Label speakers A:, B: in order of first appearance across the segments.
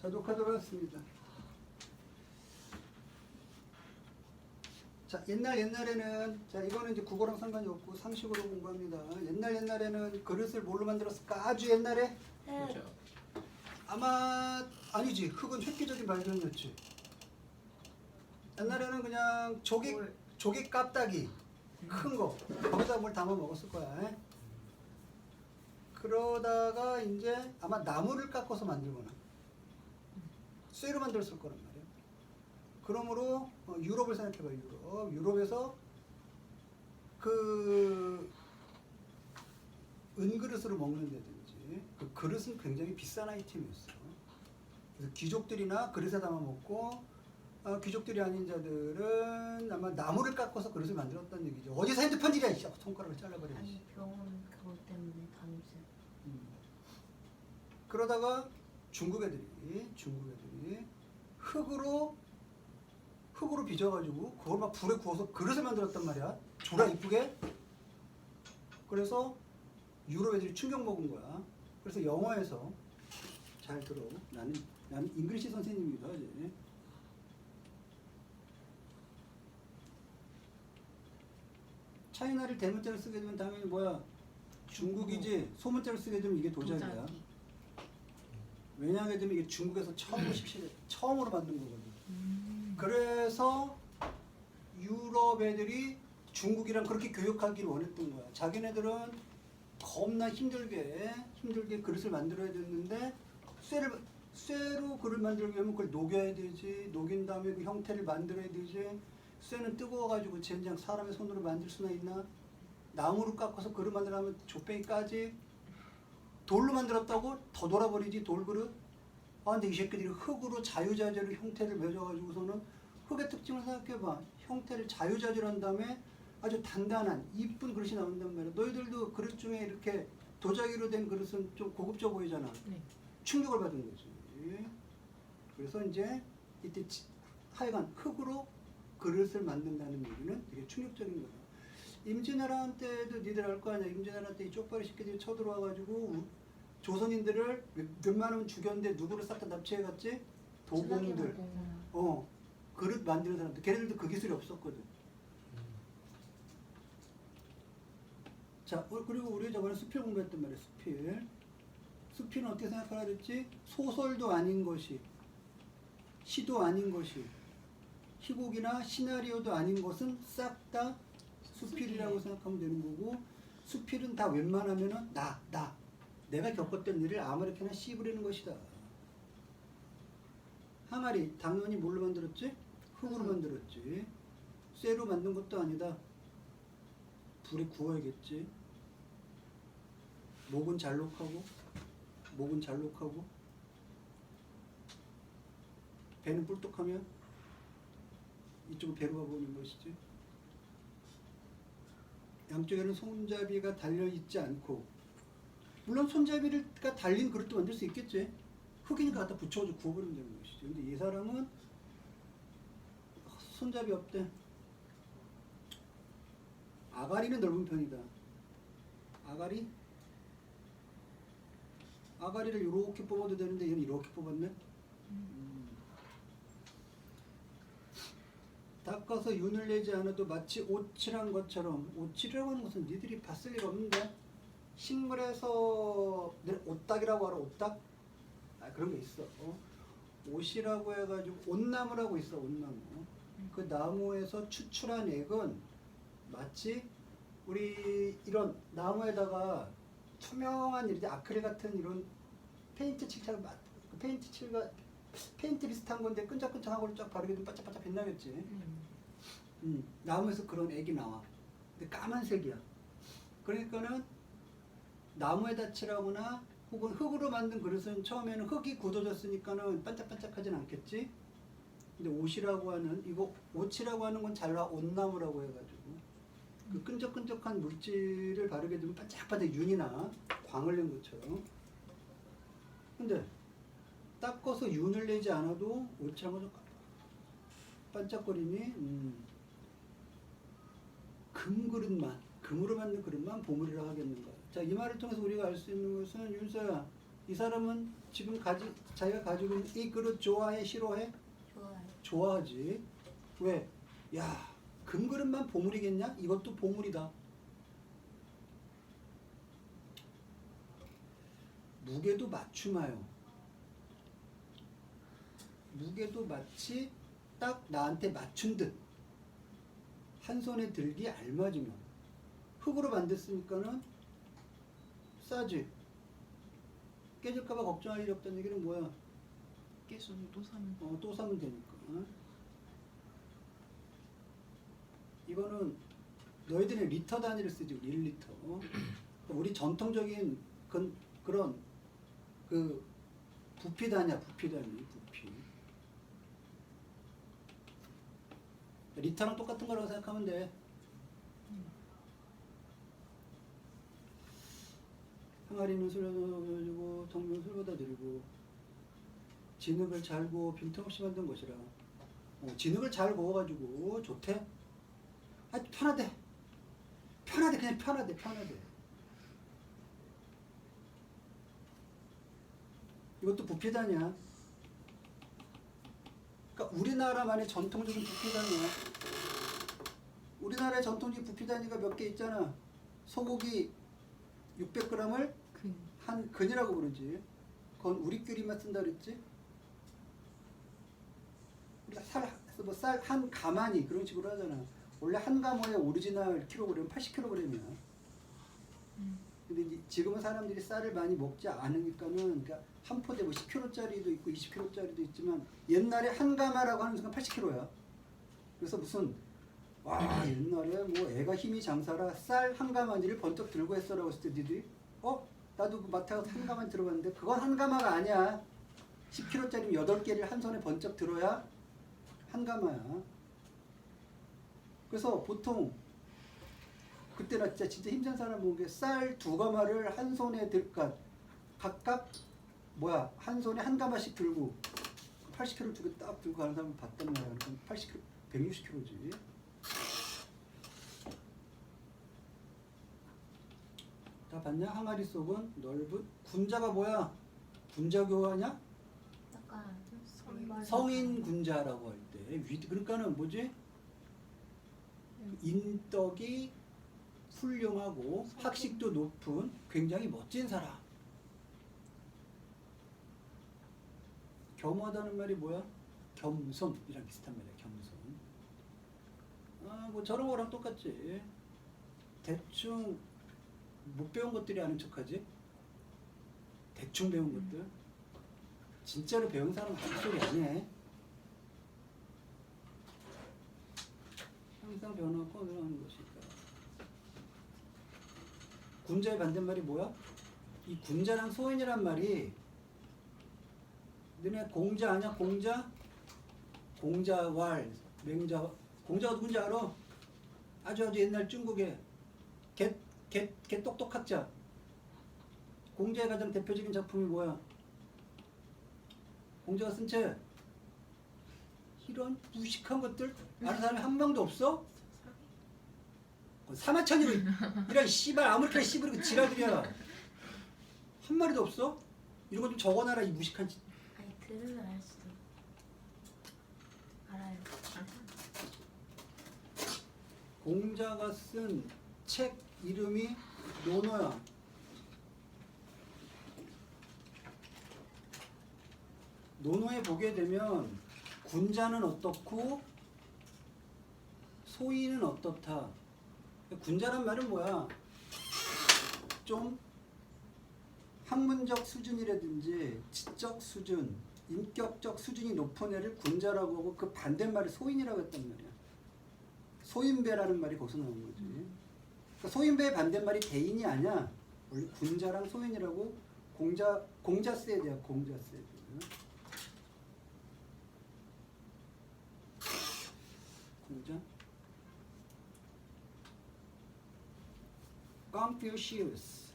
A: 자, 녹화 들어왔습니다. 자, 옛날에는, 자, 이거는 이제 국어랑 상관이 없고 상식으로 공부합니다. 옛날에는 그릇을 뭘로 만들었을까? 아주 옛날에?
B: 그렇죠.
A: 아마, 아니지. 흙은 획기적인 발견이었지. 옛날에는 그냥 조개 깝다기. 큰 거. 거기다 뭘 담아 먹었을 거야. 그러다가 이제 아마 나무를 깎아서 만들거나 쇠로 만들었을 거란 말이야. 그러므로 유럽을 생각해봐. 유럽에서 그 은그릇으로 먹는다든지 그 그릇은 굉장히 비싼 아이템이었어. 그래서 귀족들이나 그릇에 담아 먹고 귀족들이 아닌 자들은 아마 나무를 깎아서 그릇을 만들었다는 얘기죠. 어디서 핸드폰 일이야? 손가락을 잘라버리지.
B: 아니 병원 그거 때문에 담임쌤.
A: 그러다가 중국 애들이 흙으로 빚어가지고 그걸 막 불에 구워서 그릇을 만들었단 말이야. 졸라 이쁘게. 그래서 유럽 애들이 충격 먹은 거야. 그래서 영어에서 잘 들어. 나는 잉글리시 선생님이기도 하지. 차이나를 대문자로 쓰게 되면 당연히 뭐야? 중국이지. 소문자로 쓰게 되면 이게 도자기야.
B: 도자기.
A: 왜냐하면 이게 중국에서 처음으로 만든 거거든. 그래서 유럽 애들이 중국이랑 그렇게 교육하기를 원했던 거야. 자기네들은 겁나 힘들게 그릇을 만들어야 됐는데 쇠로 그릇 만들기 위하면 그걸 녹여야 되지. 녹인 다음에 그 형태를 만들어야 되지. 쇠는 뜨거워가지고 젠장 사람의 손으로 만들 수나 있나? 나무로 깎아서 그릇 만들려면 족뱅이 까지. 돌로 만들었다고 더 돌아버리지. 돌그릇. 근데 이 새끼들이 흙으로 자유자재로 형태를 맺어가지고서는 흙의 특징을 생각해봐. 형태를 자유자재로 한 다음에 아주 단단한 이쁜 그릇이 나온단 말이야. 너희들도 그릇 중에 이렇게 도자기로 된 그릇은 좀 고급져 보이잖아.
B: 네. 충격을
A: 받은 거지. 그래서 이제 이때 하여간 흙으로 그릇을 만든다는 얘기는 되게 충격적인 거야. 임진왜란 때도 니들 알 거 아니야. 임진왜란 때 이 쪽발이 새끼들이 쳐들어와가지고 조선인들을 웬만하면 죽였는데 누구를 싹 다 납치해갔지? 도공들. 그릇 만드는 사람들. 걔네들도 그 기술이 없었거든. 자, 그리고 우리 저번에 수필 공부했단 말이야. 수필은 어떻게 생각하라 그랬지? 소설도 아닌 것이, 시도 아닌 것이, 희곡이나 시나리오도 아닌 것은 싹 다 수필이라고 생각하면 되는 거고, 수필은 다 웬만하면은 내가 겪었던 일을 아무렇게나 씹으려는 것이다. 항아리 당연히 뭘로 만들었지? 흙으로 만들었지. 쇠로 만든 것도 아니다. 불에 구워야겠지. 목은 잘록하고 배는 뿔뚝하면 이쪽으로 배로 가보는 것이지. 양쪽에는 손잡이가 달려있지 않고, 물론 손잡이가 달린 그릇도 만들 수 있겠지. 흙이니까 갖다 붙여가지고 구워버리면 되는 것이지. 근데 이 사람은 손잡이 없대. 아가리는 넓은 편이다. 아가리를 이렇게 뽑아도 되는데 얘는 이렇게 뽑았네. 닦아서 윤을 내지 않아도 마치 오칠한 것처럼. 오칠이라고 하는 것은 니들이 봤을 리가 없는데, 식물에서 옷닥이라고 알아? 옷닥? 그런 게 있어. 옷이라고 해가지고 옷나무라고 있어. 옷나무. 그 나무에서 추출한 액은 마치 우리 이런 나무에다가 투명한 이렇게 아크릴 같은 이런 페인트 칠처럼, 페인트 비슷한 건데 끈적끈적한 걸 쫙 바르게 되면 반짝반짝 빛나겠지. 나무에서 그런 액이 나와. 근데 까만색이야. 그러니까는 나무에다 칠하거나 혹은 흙으로 만든 그릇은 처음에는 흙이 굳어졌으니까는 반짝반짝하진 않겠지. 근데 옷이라고 하는 건 잘라 옷나무라고 해가지고 그 끈적끈적한 물질을 바르게 되면 반짝반짝 윤이 나. 광을 낸 것처럼. 근데 닦아서 윤을 내지 않아도 옷이란 거좀 반짝거리니 금으로 만든 그릇만 보물이라 하겠는가. 자, 이 말을 통해서 우리가 알 수 있는 것은, 윤서야, 이 사람은 지금 자기가 가지고 있는 이 그릇 좋아해, 싫어해?
B: 좋아요.
A: 좋아하지. 왜? 야, 금그릇만 보물이겠냐? 이것도 보물이다. 무게도 맞춤하여. 무게도 마치 딱 나한테 맞춘 듯. 한 손에 들기 알맞으면. 흙으로 만들었으니까는 싸지. 깨질까봐 걱정할 일이 없다는 얘기는 뭐야?
C: 깨져도 또 사면
A: 또 사면 되니까. 이거는 너희들이 리터 단위를 쓰지, 1리터. 우리 전통적인 그런 그 부피 단위야, 부피 단위, 부피. 리터랑 똑같은 거라고 생각하면 돼. 항아리는 술 가지고 동물 술보다 느리고 진흙을 잘 구워 빈틈없이 만든 것이라. 진흙을 잘 구워가지고 좋대. 아, 편하대. 편하대, 그냥 편하대, 편하대. 이것도 부피단이야. 그러니까 우리나라만의 전통적인 부피단이야. 우리나라의 전통적인 부피단위가 몇 개 있잖아. 소고기 600g을 한 근이라고 부르지. 그건 우리끼리만 쓴다 그랬지. 우리가 쌀 한 가마니 그런 식으로 하잖아. 원래 한 가마의 오리지널 킬로그램 80kg이야. 근데 이제 지금은 사람들이 쌀을 많이 먹지 않으니까는, 그러니까 한 포대 뭐 10kg짜리도 있고 20kg짜리도 있지만 옛날에 한 가마라고 하는 순간 80kg야. 그래서 무슨 와, 옛날에 뭐 애가 힘이 장사라 쌀 한 가마니를 번쩍 들고 했어라고 했을 때 니들이 나도 그 마트 가서 한 가마니 들어봤는데 그건 한 가마가 아니야. 10kg짜리 8개를 한 손에 번쩍 들어야 한 가마야. 그래서 보통 그때 나 진짜 힘든 사람 본 게 쌀 2가마를 한 손에 그러니까 각각 한 손에 한 가마씩 들고 80kg 두 개 딱 들고 가는 사람을 봤단 말이야. 그러니까 80kg, 160kg지. 다 봤냐? 항아리 속은 넓은 군자가 뭐야? 군자교화냐?
B: 약간
A: 성인 군자라고 할 때 그러니까는 뭐지? 인덕이 훌륭하고 학식도 높은 굉장히 멋진 사람. 겸하다는 말이 뭐야? 겸손이랑 비슷한 말이야. 겸손. 뭐 저런 거랑 똑같지. 대충 못 배운 것들이 아는 척하지. 대충 배운 것들. 진짜로 배운 사람은 한 소리 안 해. 항상 변하고 늘어나는 것이다. 군자의 반대말이 뭐야? 이 군자랑 소인이란 말이 너네 공자 아냐? 공자? 공자왈, 맹자. 공자가 누군지 알아? 아주 옛날 중국의 개 똑똑학자. 공자의 가장 대표적인 작품이 뭐야? 공자가 쓴 책. 이런 무식한 것들 아는 사람이 한 명도 없어? 사마천이로 이런 씨발 아무렇게나 씨부리고 지랄들이야. 한 마리도 없어? 이런 거 좀 적어놔라 이 무식한 짓.
B: 아니 들으면 알 수도. 알아요.
A: 공자가 쓴 책 이름이 논어야. 논어에 보게 되면 군자는 어떻고 소인은 어떻다. 군자란 말은 뭐야? 좀 학문적 수준이라든지 지적 수준, 인격적 수준이 높은 애를 군자라고 하고 그 반대말을 소인이라고 했단 말이야. 소인배라는 말이 거기서 나온 거지. 그러니까 소인배의 반대말이 대인이 아니야. 원래 군자랑 소인이라고 공자 세대야. 공자 세대. 공자. Confucius.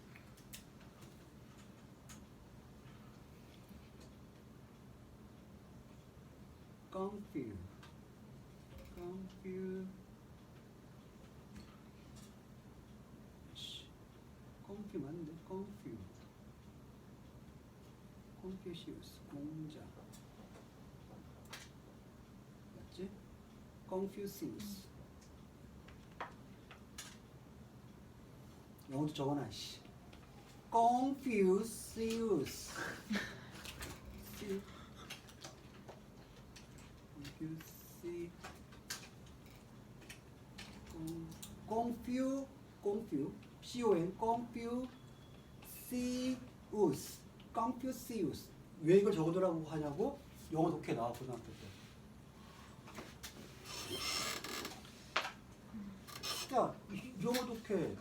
A: Confu 맞는데? Confu. 컨퓨시우스 공자 맞지? 컨퓨시우스 영어도 적어놔 씨. Confucius. Confucius. 왜 이걸 적어두라고 하냐고? 영어 독해 나와 고등학교 때. 야, 영어 독해.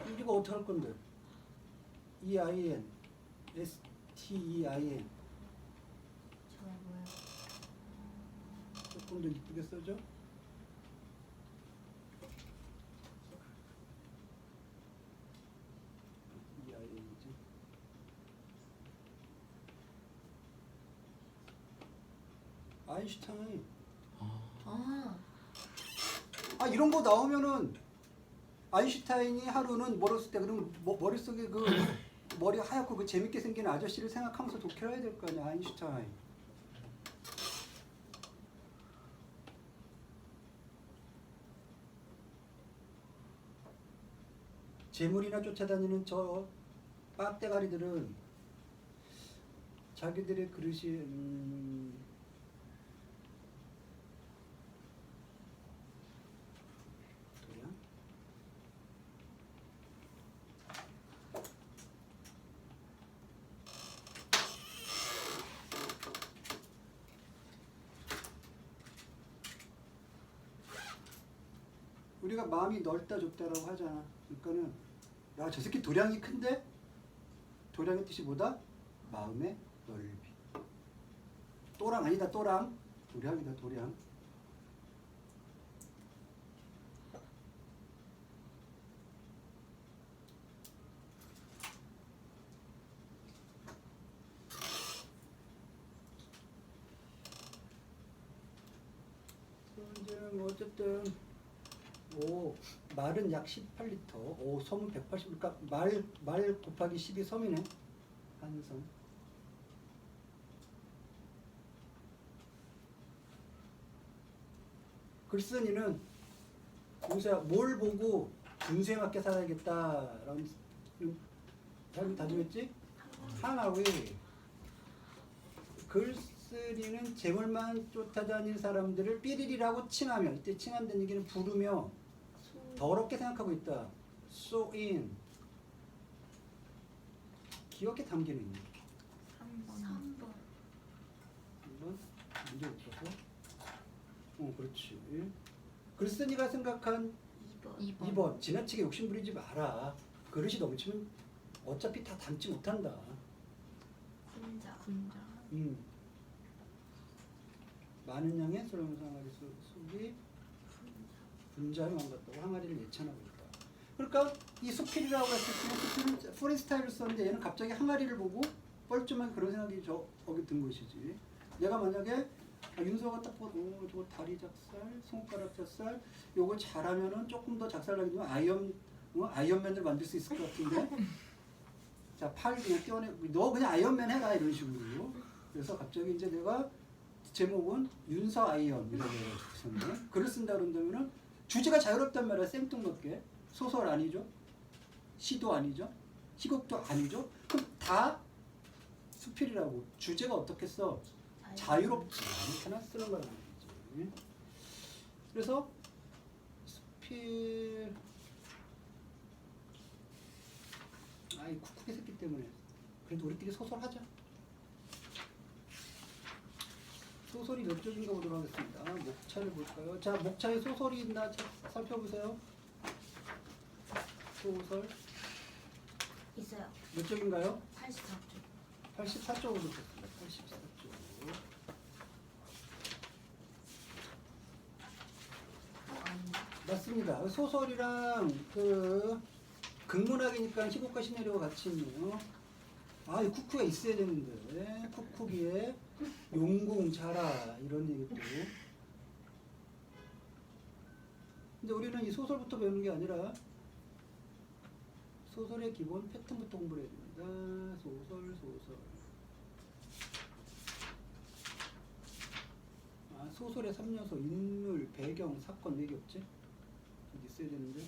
A: 우리가 어떻게 할 건데? EIN, STEIN.
B: 저거 뭐야?
A: 조금 더 이쁘게 써줘. EIN이지. 아인슈타인.
B: 아,
A: 이런 거 나오면은 아인슈타인이 하루는 멀었을 때 그러면 머릿속에 그 머리 하얗고 그 재밌게 생긴 아저씨를 생각하면서 독해를 해야 될 거 아니야. 아인슈타인. 재물이나 쫓아다니는 저 빡대가리들은 자기들의 그릇이 도량? 우리가 마음이 넓다 좁다라고 하잖아. 그러니까는 야, 저 새끼 도량이 큰데? 도량의 뜻이 뭐다? 마음의 넓이. 또랑 아니다, 또랑. 도량이다, 도량. 이제는 뭐 어쨌든 말은 약 18리터, 섬은 180, 그러니까 말 곱하기 10이 섬이네. 한 섬. 글쓴이는 요새 뭘 보고 준수에 맞게 살아야겠다라는 사람이 다짐했지? 하나위. 글쓴이는 재물만 쫓아다니는 사람들을 삐리리라고 칭하며, 이때 칭한다는 얘기는 부르며 더럽게 생각하고 있다. So in. 기억에 담기는 있네.
B: 3번.
A: 한번 문제 붙여서. 그렇지. 글쓴이가 생각한
B: 2번.
A: 2번. 지나치게 욕심부리지 마라. 그릇이 넘치면 어차피 다 담지 못한다.
B: 군자.
C: 군자.
A: 많은 양의 소량을 상하리 속이 분자에 망갔다고 항아리를 예찬하고 있다. 그러니까 이 수필이라고 했을 때 수필은 프리스타일을 썼는데 얘는 갑자기 항아리를 보고 뻘쭘한 그런 생각이 저기 든 것이지. 내가 만약에 윤서가 딱 보고 저거 다리 작살, 손가락 작살 요거 잘하면은 조금 더 작살나게 되면 아이언맨을 만들 수 있을 것 같은데 자, 팔 그냥 떼어내 너 그냥 아이언맨 해라 이런 식으로. 그래서 갑자기 이제 내가 제목은 윤서 아이언이라고 해가지고 글을 쓴다 그런다면은 주제가 자유롭단 말이야. 생뚱맞게. 소설 아니죠? 시도 아니죠? 희곡도 아니죠? 그럼 다 수필이라고. 주제가 어떻게 써? 자유롭지. 아무렇게나 쓰는 거라는 거지. 그래서 수필 이 쿡쿡이 새끼 때문에 그래도 우리끼리 소설 하자. 소설이 몇 쪽인가 보도록 하겠습니다. 목차를 볼까요? 자, 목차에 소설이 있나 살펴보세요. 소설
B: 있어요.
A: 몇 쪽인가요?
B: 84쪽.
A: 84쪽으로 됐습니다. 84쪽.
B: 아닌가?
A: 맞습니다. 소설이랑 그 극문학이니까 희곡과 시나리오가 같이 있네요. 이 쿠쿠가 있어야 되는데 쿠쿠기에 용궁 자라 이런 얘기도 근데 우리는 이 소설부터 배우는 게 아니라 소설의 기본 패턴부터 공부를 해야 됩니다. 소설. 아, 소설의 3요소, 인물, 배경, 사건 4개 없지? 여기 있어야 되는데.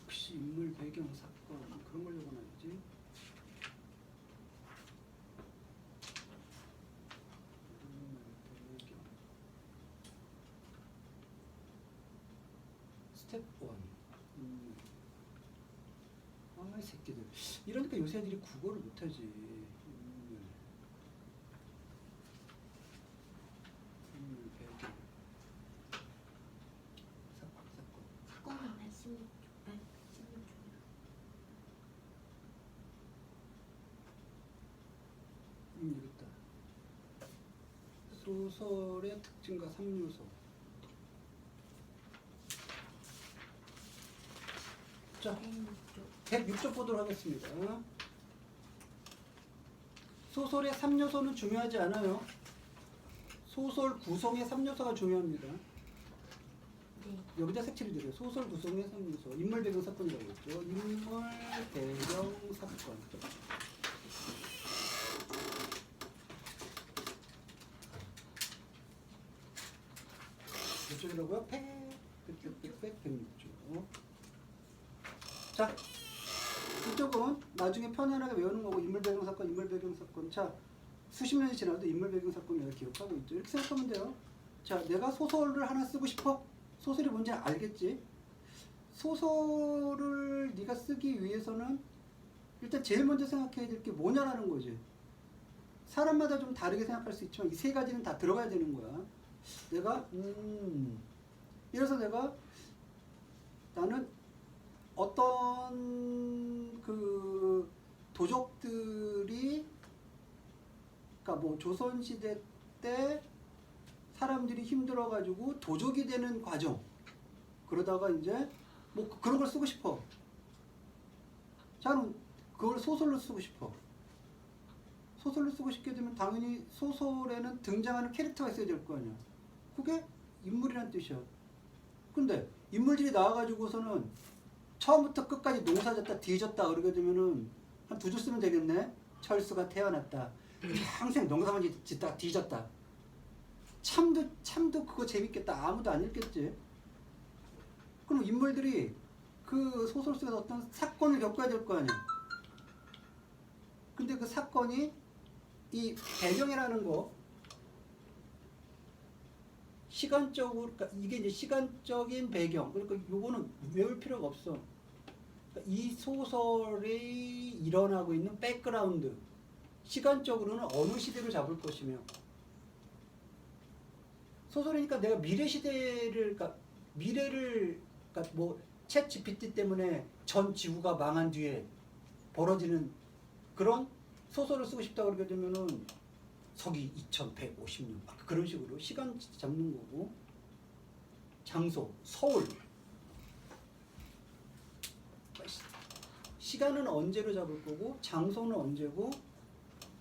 A: 혹시 인물, 배경, 사건 그런 걸 적어놔야지. 스텝 1. 아, 이 새끼들. 이러니까 요새 애들이 국어를 못하지. 배경. 사건.
B: 사건은 116쪽.
A: 여기 있다. 소설의 특징과 3요소. 자, 106쪽 보도록 하겠습니다. 소설의 3요소는 중요하지 않아요. 소설 구성의 3요소가 중요합니다.
B: 네.
A: 여기다 색칠을 드려요. 소설 구성의 3요소. 인물, 배경, 사건이라고 했죠. 인물, 배경, 사건. 몇 쪽이라고요? 106쪽. 자, 이쪽은 나중에 편안하게 외우는 거고, 인물, 배경, 사건, 인물, 배경, 사건. 자, 수십 년이 지나도 인물, 배경, 사건 내가 기억하고 있죠. 이렇게 생각하면 돼요. 자, 내가 소설을 하나 쓰고 싶어? 소설이 뭔지 알겠지? 소설을 네가 쓰기 위해서는 일단 제일 먼저 생각해야 될 게 뭐냐라는 거지. 사람마다 좀 다르게 생각할 수 있지만 이 세 가지는 다 들어가야 되는 거야. 내가 이래서 나는 어떤 그 도적들이, 그러니까 뭐 조선시대 때 사람들이 힘들어가지고 도적이 되는 과정, 그러다가 이제 뭐 그런 걸 쓰고 싶어. 저는 그걸 소설로 쓰고 싶어. 소설로 쓰고 싶게 되면 당연히 소설에는 등장하는 캐릭터가 있어야 될 거 아니야. 그게 인물이란 뜻이야. 근데 인물들이 나와가지고서는 처음부터 끝까지 농사졌다 뒤졌다 그러게 되면은 한 2줄 쓰면 되겠네. 철수가 태어났다. 평생 농사만 짓다가 뒤졌다. 참도 그거 재밌겠다. 아무도 안 읽겠지. 그럼 인물들이 그 소설 속에서 어떤 사건을 겪어야 될 거 아니야. 근데 그 사건이 이 배경이라는 거, 시간적으로, 그러니까 이게 이제 시간적인 배경. 그러니까 요거는 외울 필요가 없어. 그러니까 이 소설이 일어나고 있는 백그라운드, 시간적으로는 어느 시대로 잡을 것이며, 소설이니까 내가 미래 시대를, 그러니까 미래를, 그러니까 뭐 챗 GPT 때문에 전 지구가 망한 뒤에 벌어지는 그런 소설을 쓰고 싶다 그러게 되면은 서기 2150년 그런 식으로 시간 잡는 거고, 장소 서울, 시간은 언제로 잡을 거고 장소는 언제고,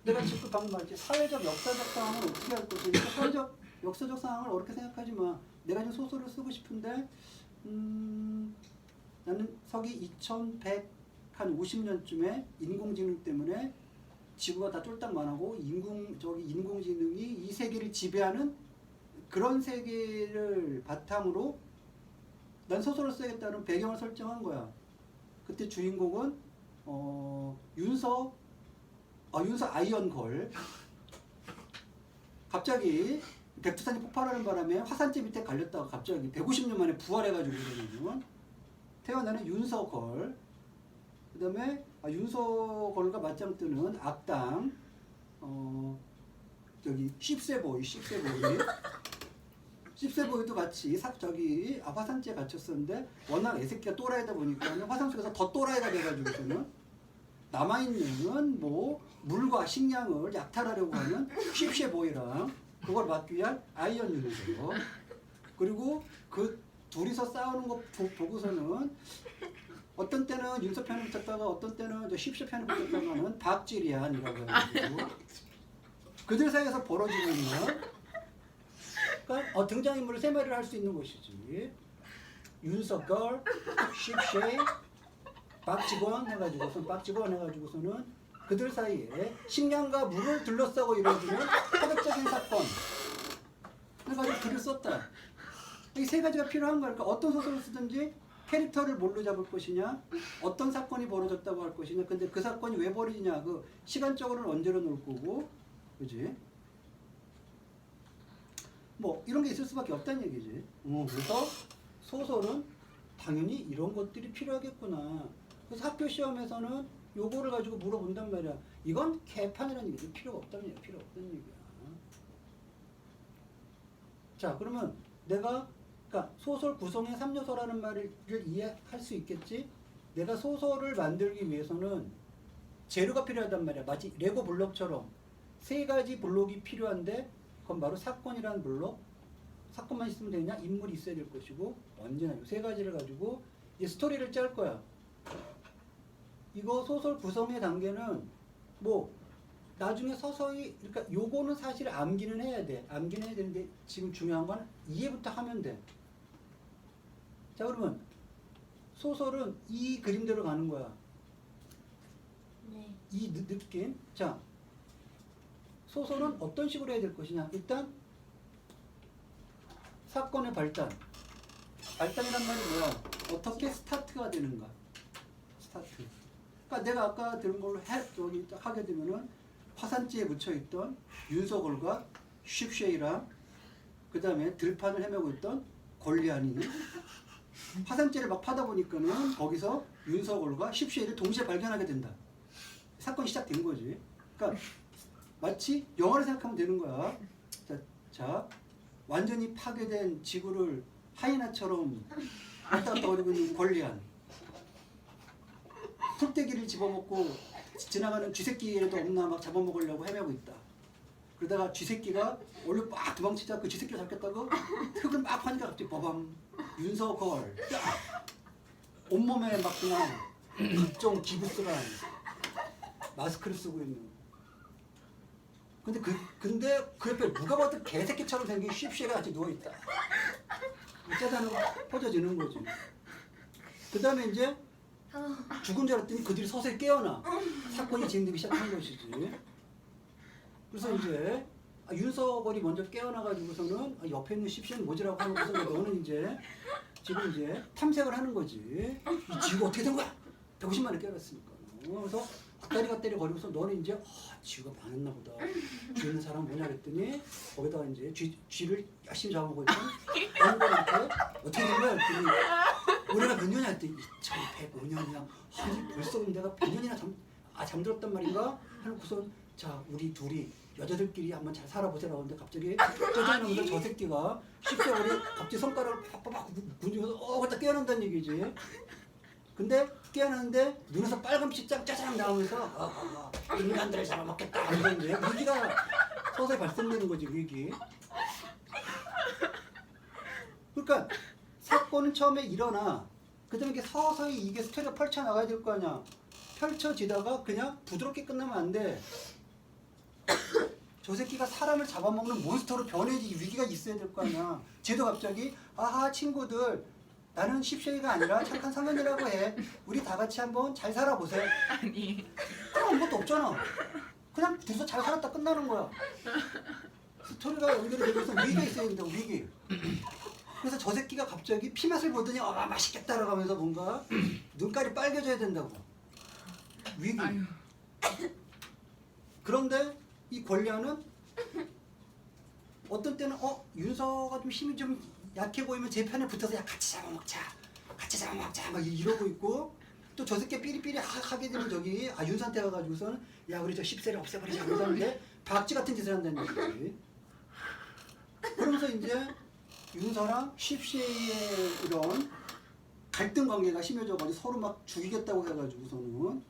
A: 내가 지금 방금 말했지 사회적 역사적 상황을 어떻게 할 것이냐. 사회적 역사적 상황을 어렵게 생각하지 마. 내가 지금 소설을 쓰고 싶은데 나는 서기 2150년쯤에 인공지능 때문에 지구가 다 쫄딱 망하고 인공지능이 이 세계를 지배하는 그런 세계를 바탕으로 난 소설을 써야겠다는 배경을 설정한 거야. 그때 주인공은 윤서 아이언걸. 갑자기 백두산이 폭발하는 바람에 화산재 밑에 갈렸다가 갑자기 150년 만에 부활해가지고 그러면 태어나는 윤서걸. 그 다음에 윤서걸과 맞짱 뜨는 악당 저기 십세보이도 같이 화산재에 갇혔었는데 워낙 애새끼가 또라이다 보니까 화산 속에서 더 또라이가 돼가지고서는 남아있는 뭐 물과 식량을 약탈하려고 하는 십세보이랑 그걸 막기 위한 아이언 윤서, 그리고 그 둘이서 싸우는 거 보고서는 어떤 때는 윤서 편에 붙었다가 어떤 때는 저 십쇼 편에 붙었다가는 박지리안이라고 해가지고 그들 사이에서 벌어지고 있는 그러니까 등장인물을 세 마리를 할 수 있는 것이지. 윤석걸, 십쉐, 박지권 해가지고서는 그들 사이에 식량과 물을 둘러싸고 이루어지는 파격적인 사건 해가지고 글을 썼다. 이 세 가지가 필요한 거야. 그러니까 어떤 소설을 쓰든지 캐릭터를 뭘로 잡을 것이냐, 어떤 사건이 벌어졌다고 할 것이냐, 근데 그 사건이 왜 벌어지냐, 그 시간적으로는 언제로 놓을 거고, 그지? 뭐 이런 게 있을 수밖에 없다는 얘기지. 그래서 소설은 당연히 이런 것들이 필요하겠구나. 그래서 학교 시험에서는 요거를 가지고 물어본단 말이야. 이건 개판이라는 얘기지. 필요가 없다는 얘기야. 필요 없다는 얘기야. 자, 그러면 내가 그러니까 소설 구성의 3요소라는 말을 이해할 수 있겠지? 내가 소설을 만들기 위해서는 재료가 필요하단 말이야. 마치 레고 블록처럼 세 가지 블록이 필요한데 그건 바로 사건이라는 블록. 사건만 있으면 되냐? 인물이 있어야 될 것이고 언제나 이 세 가지를 가지고 이제 스토리를 짤 거야. 이거 소설 구성의 단계는 뭐 나중에 서서히 그러니까 요거는 사실 암기는 해야 돼. 암기는 해야 되는데 지금 중요한 건 이해부터 하면 돼. 자, 그러면 소설은 이 그림대로 가는 거야.
B: 네.
A: 이 느낌. 자, 소설은 어떤 식으로 해야 될 것이냐. 일단 사건의 발단이란 말이 뭐야? 어떻게 스타트가 되는가. 스타트. 그러니까 내가 아까 들은 걸로 여기 하게 되면은 화산지에 묻혀있던 윤석월과 쉽쉐이랑 그 다음에 들판을 헤매고 있던 골리안이 화산지를 막 파다 보니까는 거기서 윤석월과 쉽쉐이를 동시에 발견하게 된다. 사건이 시작된 거지. 그러니까 마치 영화를 생각하면 되는 거야. 자, 완전히 파괴된 지구를 하이나처럼 왔다 갔다 거리고 있는 골리안. 풀떼기를 집어먹고 지나가는 쥐새끼라도 없나 막 잡아먹으려고 헤매고 있다. 그러다가 쥐새끼가 원래 막 도망치자 그 쥐새끼를 잡겠다고 흙을 막 하니까 갑자기 버밤 윤석걸 딱 온몸에 막 그냥 각종 기부스란 마스크를 쓰고 있는. 근데 그 옆에 누가 봐도 개새끼처럼 생긴 쉽쉐가 같이 누워 있다. 짜자는 퍼져지는 거지. 그 다음에 이제 죽은 줄 알았더니 그들이 서서히 깨어나. 사건이 진행되기 시작한 것이지. 그래서 이제 윤석월이 먼저 깨어나가지고서는 옆에 있는 십시는 뭐지라고 하면서 너는 이제 지금 이제 탐색을 하는 거지. 이 지구가 어떻게 된 거야? 150만에 깨어났으니까. 그래서 앞다리 거리고서 너는 이제 쥐가 많았나 보다. 쥐 있는 사람 뭐냐 그랬더니 거기다가 이제 쥐를 열심히 잡아먹고 있던 어느 거한테 어떻게 된 거야 그랬더니 올해가 몇 년이야 했더니 2105년이야. 아니 벌써 내가 100년이나 잠들었단 말인가? 하고선 자 우리 둘이 여자들끼리 한번 잘 살아보자라고 하는데 갑자기 짜자면서 저 새끼가 10개월에 갑자기 손가락을 팍팍 gun지면서 그다 깨어난다는 얘기지. 근데 깨어났는데 눈에서 빨간 빛이 짜장 나오면서 인간들을 잡아먹겠다 이런 이제 위기가 서서히 발생되는 거지. 위기. 그러니까 사건은 처음에 일어나 그다음에 서서히 이게 스토리가 펼쳐나가야 될 거 아니야. 펼쳐지다가 그냥 부드럽게 끝나면 안 돼. 저 새끼가 사람을 잡아먹는 몬스터로 변해지 위기가 있어야 될 거 아니야. 쟤도 갑자기 아하 친구들 나는 십쉐이가 아니라 착한 상관이라고 해. 우리 다 같이 한번 잘 살아보세요.
C: 아니.
A: 그럼 아무것도 없잖아. 그냥 둘이서 잘 살았다 끝나는 거야. 스토리가 연결이 되면서 위기가 있어야 된다고. 위기. 그래서 저 새끼가 갑자기 피맛을 보더니 맛있겠다라고 하면서 뭔가 눈깔이 빨개져야 된다고. 위기.
C: 아유.
A: 그런데 이 권리안은 어떤 때는 윤서가 좀 힘이 좀 약해 보이면 제 편에 붙어서 야 같이 잡아먹자 막 이러고 있고 또 저 새끼 삐리삐리 하게 되면 저기 윤서한테 가가지고서는 야 우리 저 10세를 없애버리자 그러는데 박쥐 같은 짓을 한다는 얘기지. 그러면서 이제 윤서랑 10세의 이런 갈등 관계가 심해져가지고 서로 막 죽이겠다고 해가지고서는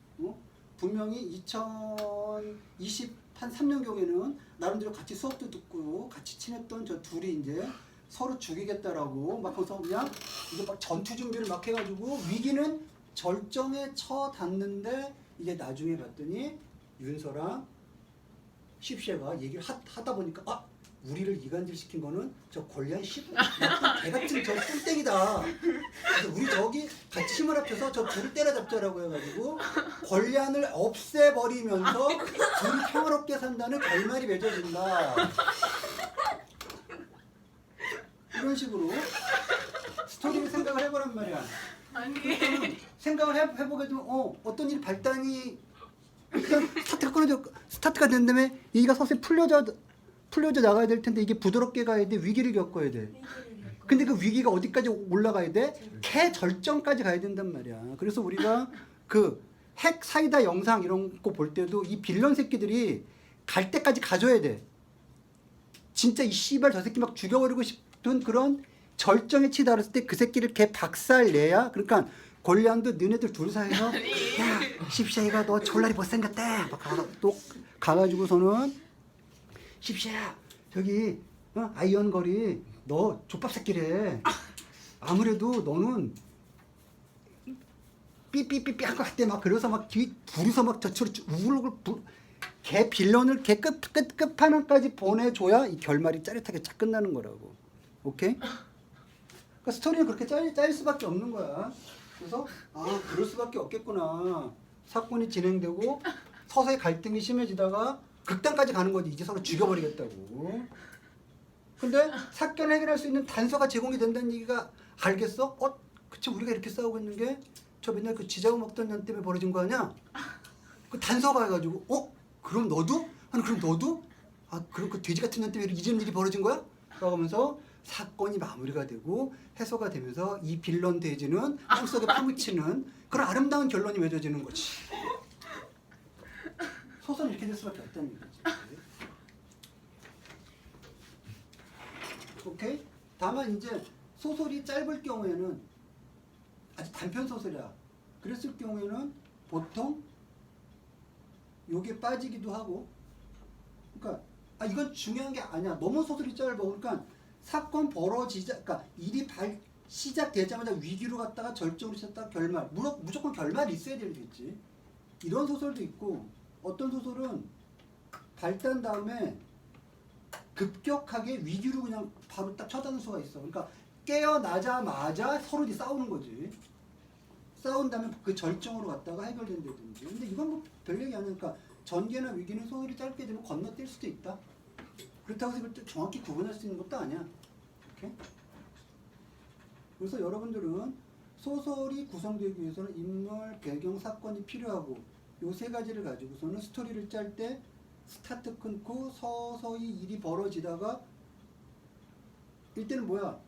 A: 분명히 2023년경에는 나름대로 같이 수업도 듣고 같이 친했던 저 둘이 이제 서로 죽이겠다라고 막 거기서 그냥 이제 막 전투 준비를 막 해가지고 위기는 절정에 처닿는데 이제 나중에 봤더니 윤서랑 십시가 얘기를 하다 보니까 아 우리를 이간질 시킨 거는 저 골리앗 개 같은 저 꿀땡이다. 그래서 우리 저기 같이 힘을 합쳐서 저 둘을 때려잡자라고 해가지고 골리앗을 없애버리면서 둘이 평화롭게 산다는 결말이 맺어진다. 이런 식으로 스토리를 생각을 해보란 말이야.
C: 아니
A: 생각을 해보게 되면 어떤 일이 발단이 일단 스타트가 된 다음에 얘가 서서히 풀려져 나가야 될 텐데 이게 부드럽게 가야 돼. 위기를 겪어야 돼. 근데 그 위기가 어디까지 올라가야 돼? 캐절정까지 가야 된단 말이야. 그래서 우리가 그 핵 사이다 영상 이런 거 볼 때도 이 빌런 새끼들이 갈 때까지 가줘야 돼. 진짜 이 씨발 저 새끼 막 죽여버리고 싶은 그런 절정에 치달았을 때 그 새끼를 걔 박살 내야. 그러니까 골리앗도 너네들 둘 사이에서 야 십시아이가 너 졸라리 못생겼대. 막 또 가가지고서는 십시야 저기 아이언 거리 너 족밥 새끼래. 아무래도 너는 삐삐삐삐 한 것 같대. 막 그래서 막 둘이서 막 저처럼 우글우글 걔 빌런을 걔 끝판왕까지 보내줘야 이 결말이 짜릿하게 쫙 끝나는 거라고. 오케이? 그러니까 스토리는 그렇게 짜일 수밖에 없는 거야. 그래서 그럴 수밖에 없겠구나. 사건이 진행되고 서서히 갈등이 심해지다가 극단까지 가는 거지. 이제 서로 죽여버리겠다고. 근데 사건을 해결할 수 있는 단서가 제공이 된다는 얘기가 알겠어? 그치 우리가 이렇게 싸우고 있는 게 저 맨날 그 지자고 먹던 년 때문에 벌어진 거 아니야? 그 단서가 해가지고 그럼 너도? 아니 그럼 너도? 그럼 그 돼지 같은 년 때문에 이런 일이 벌어진 거야? 그러면서 사건이 마무리가 되고 해소가 되면서 이 빌런 돼지는 땅속에 파묻히는 그런 아름다운 결론이 맺어지는 거지. 소설은 이렇게 될 수밖에 없다는 거지. 오케이? 다만 이제 소설이 짧을 경우에는 아주 단편 소설이야. 그랬을 경우에는 보통 요게 빠지기도 하고. 그러니까 이건 중요한 게 아니야. 너무 소설이 짧아. 그러니까 사건 그러니까 일이 시작되자마자 위기로 갔다가 절정으로 치렀다가 결말. 무조건 결말이 있어야 되겠지. 이런 소설도 있고 어떤 소설은 발단 다음에 급격하게 위기로 그냥 바로 딱 쳐다는 수가 있어. 그러니까 깨어나자마자 서로 싸우는 거지. 싸운 다음에 그 절정으로 갔다가 해결된다든지. 근데 이건 뭐 별 얘기 아니니까 전개나 위기는 소설이 짧게 되면 건너뛸 수도 있다. 그렇다고 해서 이걸 정확히 구분할 수 있는 것도 아니야. 오케이? 그래서 여러분들은 소설이 구성되기 위해서는 인물, 배경, 사건이 필요하고 요 세 가지를 가지고서는 스토리를 짤 때 스타트 끊고 서서히 일이 벌어지다가 이때는 뭐야?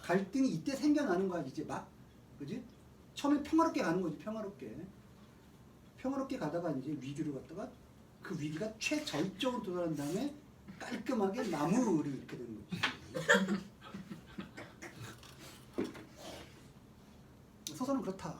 A: 갈등이 이때 생겨나는 거야 이제 막. 그지? 처음에 평화롭게 가는 거지. 평화롭게 가다가 이제 위기로 갔다가 그 위기가 최절정으로 도달한 다음에 깔끔하게 마무리 이렇게 되는 거지. 소설은 그렇다.